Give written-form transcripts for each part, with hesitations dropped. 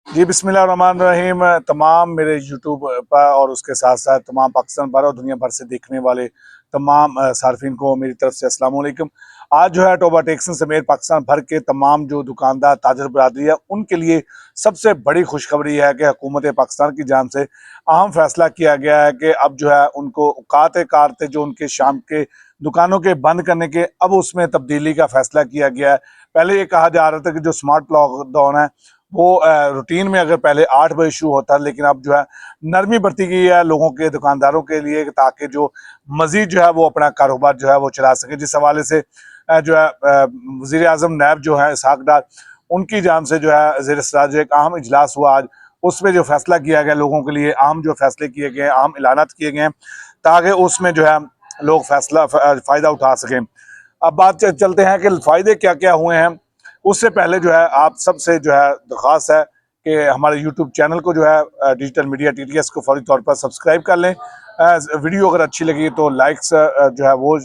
जी, बिस्मिल्लाहिर्रहमानिर्रहीम। तमाम मेरे यूट्यूब पर और उसके साथ-साथ तमाम पाकिस्तान भर और दुनिया भर से देखने वाले तमाम सार्फिन को मेरी तरफ से अस्सलाम वालेकुम। आज जो है टोबा टेक्सन समेत पाकिस्तान भर के तमाम जो दुकानदार, ताजर बरादरी है, उनके लिए सबसे बड़ी खुशखबरी है कि हुकूमत पाकिस्तान की जानिब से अहम फैसला किया गया है कि अब जो है उनको औकात-ए-कार थे जो उनके शाम के दुकानों के बंद करने के, अब उसमें तब्दीली का फैसला किया गया है। पहले ये कहा जा रहा था कि जो स्मार्ट लॉकडाउन है वो रूटीन में अगर पहले 8 बजे शुरू होता है, लेकिन अब जो है नरमी बरती गई है लोगों के, दुकानदारों के लिए, ताकि जो मज़ीद जो है वो अपना कारोबार जो है वो चला सके। जिस हवाले से जो है वज़ीर-ए-आज़म नैब जो है इसहाक डार, उनकी जानिब से जो है ज़ेर-ए-सदार जो एक अहम इजलास हुआ आज, उसमें जो फैसला किया गया लोगों के लिए, अहम जो फैसले किए गए हैं, अहम ऐलानात किए गए हैं, ताकि उसमें जो है लोग फ़ायदा उठा सकें। अब बात चलते हैं कि फ़ायदे क्या-क्या हुए हैं। उससे पहले जो है आप सबसे जो है दरख्वास्त है कि हमारे यूट्यूब चैनल को जो है डिजिटल मीडिया टीटीएस को फौरी तौर पर सब्सक्राइब कर लें। वीडियो अगर अच्छी लगी तो लाइक्स जो है वो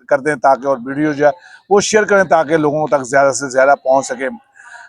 कर दें, ताकि और वीडियो जो है वो शेयर करें ताकि लोगों तक ज़्यादा से ज़्यादा पहुँच सके।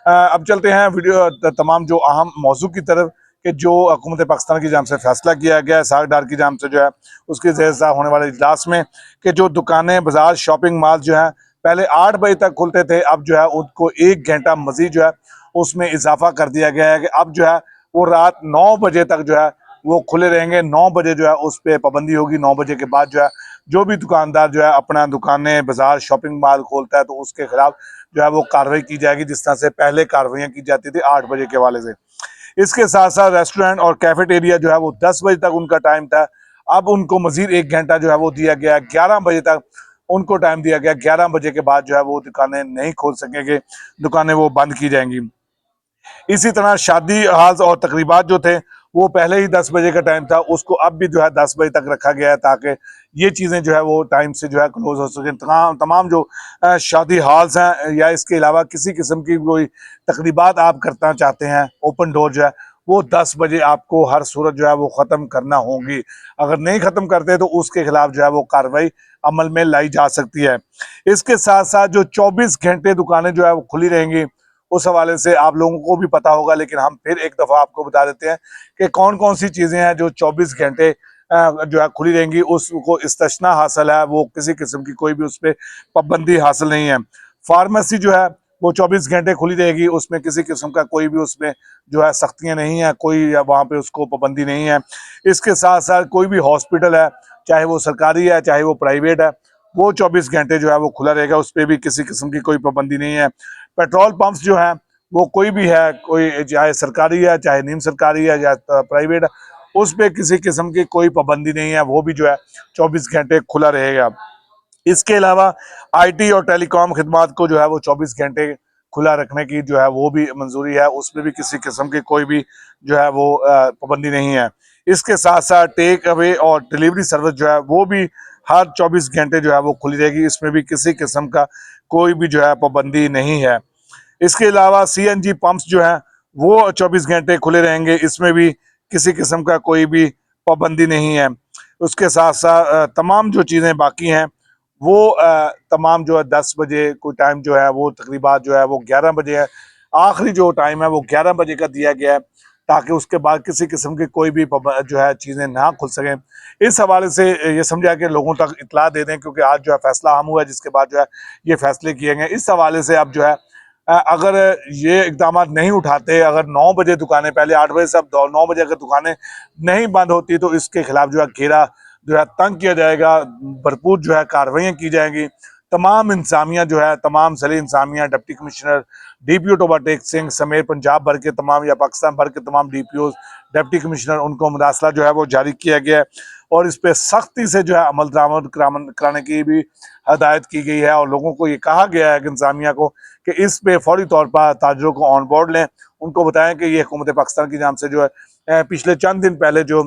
अब चलते हैं वीडियो तमाम जो अहम मौजू की तरफ, कि जो हुकूमत पाकिस्तान की जानिब से फैसला किया गया है इसहाक डार की जानिब से जो है उसके ज़ेर होने वाले इजलास में, कि जो दुकानें, बाजार, शॉपिंग मॉल जो है पहले 8 बजे तक खुलते थे, अब जो है उनको 1 घंटा मज़ीद जो है उसमें इजाफ़ा कर दिया गया है कि अब जो है वो रात 9 बजे तक जो है वो खुले रहेंगे। 9 बजे जो है उस पे पाबंदी होगी। 9 बजे के बाद जो है जो भी दुकानदार जो है अपना दुकानें, बाजार, शॉपिंग मॉल खोलता है तो उसके खिलाफ जो है वो कार्रवाई की जाएगी, जिस तरह से पहले कार्रवाइयाँ की जाती थी 8 बजे के हवाले से। इसके साथ-साथ रेस्टोरेंट और कैफेटेरिया जो है वो 10 बजे तक उनका टाइम था। अब उनको मज़ीद 1 घंटा जो है वो दिया गया है। 11 बजे तक उनको टाइम दिया गया। 11 बजे के बाद जो है वो दुकानें नहीं खोल सकेंगे, दुकानें वो बंद की जाएँगी। इसी तरह शादी हाज़ और तकरीबात जो थे, वो पहले ही 10 बजे का टाइम था, उसको अब भी जो है 10 बजे तक रखा गया है, ताकि ये चीज़ें जो है वो टाइम से जो है क्लोज़ हो सकें। तमाम जो शादी हॉल्स हैं या इसके अलावा किसी किस्म की कोई तकरीबात आप करना चाहते हैं, ओपन डोर जो है वो 10 बजे आपको हर सूरत जो है वो ख़त्म करना होंगी। अगर नहीं ख़त्म करते तो उसके खिलाफ जो है वो कार्रवाई अमल में लाई जा सकती है। इसके साथ-साथ जो 24 घंटे दुकानें जो है वो खुली रहेंगी, उस हवाले से आप लोगों को भी पता होगा, लेकिन हम फिर एक दफ़ा आपको बता देते हैं कि कौन-कौन सी चीज़ें हैं जो 24 घंटे जो है खुली रहेंगी, उसको इस्तिस्ना हासिल है, वो किसी किस्म की कोई भी उस पे पाबंदी हासिल नहीं है। फार्मेसी जो है वो 24 घंटे खुली रहेगी, उसमें किसी किस्म का कोई भी उसमें जो है सख्तियाँ नहीं है, कोई वहाँ पे उसको पाबंदी नहीं है। इसके साथ-साथ कोई भी हॉस्पिटल है, चाहे वो सरकारी है, चाहे वो प्राइवेट है, वो 24 घंटे जो है वो खुला रहेगा, उस पे भी किसी किस्म की कोई पाबंदी नहीं है। पेट्रोल पंप्स जो हैं वो कोई भी है, कोई चाहे सरकारी है, चाहे नीम सरकारी है या प्राइवेट है, उस पे किसी किस्म की कोई पाबंदी नहीं है, वो भी जो है 24 घंटे खुला रहेगा। इसके अलावा आईटी और टेलीकॉम खिदमात को जो है वो 24 घंटे खुला रखने की जो है वो भी मंजूरी है, उसमें भी किसी किस्म की कोई भी जो है वो पाबंदी नहीं है। इसके साथ साथ टेक अवे और डिलीवरी सर्विस जो है वो भी हर 24 घंटे जो है वो खुली रहेगी, इसमें भी किसी किस्म का कोई भी जो है पाबंदी नहीं है। इसके अलावा सीएनजी पंप्स जो हैं वो 24 घंटे खुले रहेंगे, इसमें भी किसी किस्म का कोई भी पाबंदी नहीं है। उसके साथ साथ तमाम जो चीज़ें बाकी हैं वो तमाम जो है 10 बजे कोई टाइम जो है वो तकरीबात जो है वो 11 बजे है। आखिरी जो टाइम है वो 11 बजे का दिया गया है, ताकि उसके बाद किसी किस्म की कोई भी जो है चीज़ें ना खुल सकें। इस हवाले से ये समझा कि लोगों तक इत्तला दे दें, क्योंकि आज जो है फैसला अहम हुआ है, जिसके बाद जो है ये फैसले किए गए। इस हवाले से अब जो है अगर ये इकदाम नहीं उठाते, अगर 9 बजे दुकानें, पहले 8 बजे से अब 9 बजे अगर दुकानें नहीं बंद होती, तो इसके खिलाफ जो है घेरा जो है तंग किया जाएगा, भरपूर जो है कार्रवाइयाँ की जाएंगी। तमाम इंतजामिया जो है, तमाम ज़िले इंतजामिया, डिप्टी कमिश्नर, डीपीओ टोबा टेक्सिंग समेत पंजाब भर के तमाम या पाकिस्तान भर के तमाम डीपीओ, डिप्टी कमिश्नर, उनको मुदासला जो है वो जारी किया गया है, और इस पर सख्ती से जो है अमल दरामद कराने की भी हदायत की गई है। और लोगों को ये कहा गया है कि इंतजामिया को कि इस पे फौरी तौर पर ताजरों को ऑन बोर्ड लें, उनको बताएं कि ये हुकूमत पाकिस्तान की जानिब से जो है पिछले चंद दिन पहले जो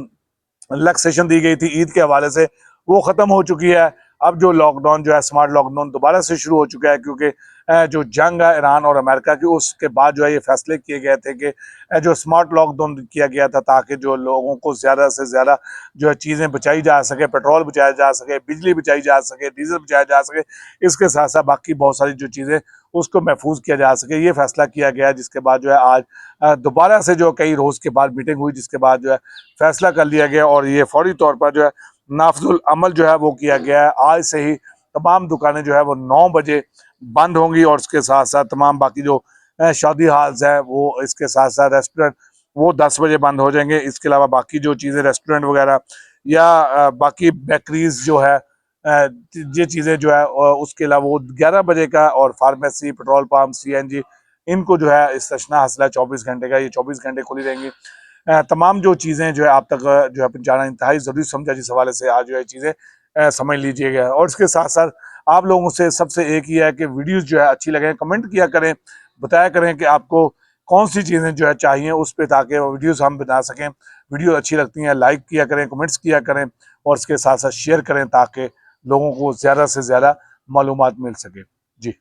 रिलैक्सेशन दी गई थी ईद के हवाले से, वो ख़त्म हो चुकी है। अब जो लॉकडाउन जो है, स्मार्ट लॉकडाउन दोबारा से शुरू हो चुका है, क्योंकि जो जंग है ईरान और अमेरिका की, उसके बाद जो है ये फैसले किए गए थे कि जो स्मार्ट लॉकडाउन किया गया था, ताकि जो लोगों को ज़्यादा से ज़्यादा जो है चीज़ें बचाई जा सके, पेट्रोल बचाया जा सके, बिजली बचाई जा सके, डीजल बचाया जा सके। इसके साथ साथ बाकी बहुत सारी जो चीज़ें उसको महफूज किया जा सके, ये फैसला किया गया। जिसके बाद जो है आज दोबारा से जो कई रोज़ के बाद मीटिंग हुई, जिसके बाद जो है फैसला कर लिया गया और ये फौरी तौर पर जो है नाफजुल अमल जो है वो किया गया है। आज से ही तमाम दुकानें जो है वो 9 बजे बंद होंगी और उसके साथ साथ तमाम बाकी जो शादी हाल्स है वो, इसके साथ साथ रेस्टोरेंट वो 10 बजे बंद हो जाएंगे। इसके अलावा बाकी जो चीज़ें रेस्टोरेंट वगैरह या बाकी बेकरीज जो है ये चीज़ें जो है उसके अलावा वो 11 बजे का, और फार्मेसी, पेट्रोल पंप, सीएनजी, इनको जो है इस्तिस्ना हासिल है 24 घंटे का, ये 24 घंटे खुली रहेंगी। तमाम जो चीज़ें जो है आप तक जो है पहुँचाना इंतहाई ज़रूरी समझा, जिस हवाले से आज जो है चीज़ें समझ लीजिएगा। और इसके साथ साथ आप लोगों से सबसे एक ही है कि वीडियोज़ जो है अच्छी लगे कमेंट किया करें, बताया करें कि आपको कौन सी चीज़ें जो है चाहिए उस पे, ताकि वीडियोज़ हम बना सकें। वीडियो अच्छी लगती हैं लाइक किया करें, कमेंट्स किया करें और इसके साथ साथ शेयर करें, ताकि लोगों को ज़्यादा से ज़्यादा मालूमात मिल सके। जी।